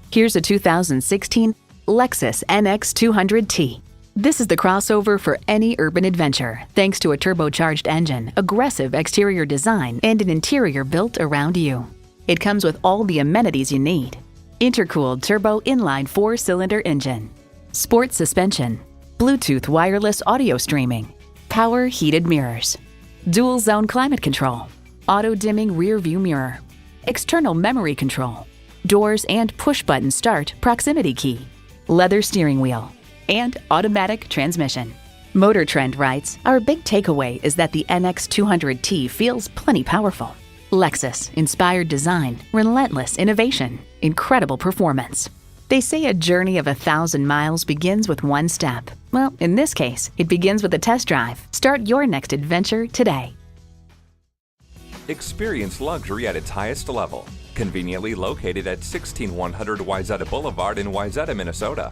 Here's a 2016 Lexus NX200T. This is the crossover for any urban adventure, thanks to a turbocharged engine, aggressive exterior design, and an interior built around you. It comes with all the amenities you need: intercooled turbo inline 4-cylinder engine, sport suspension, Bluetooth wireless audio streaming, power heated mirrors, dual zone climate control, auto dimming rear view mirror, external memory control, doors and push button start proximity key, leather steering wheel, and automatic transmission. Motor Trend writes, "Our big takeaway is that the NX200T feels plenty powerful." Lexus, inspired design, relentless innovation, incredible performance. They say a journey of 1,000 miles begins with one step. Well, in this case, it begins with a test drive. Start your next adventure today. Experience luxury at its highest level. Conveniently located at 16100 Wayzata Boulevard in Wayzata, Minnesota.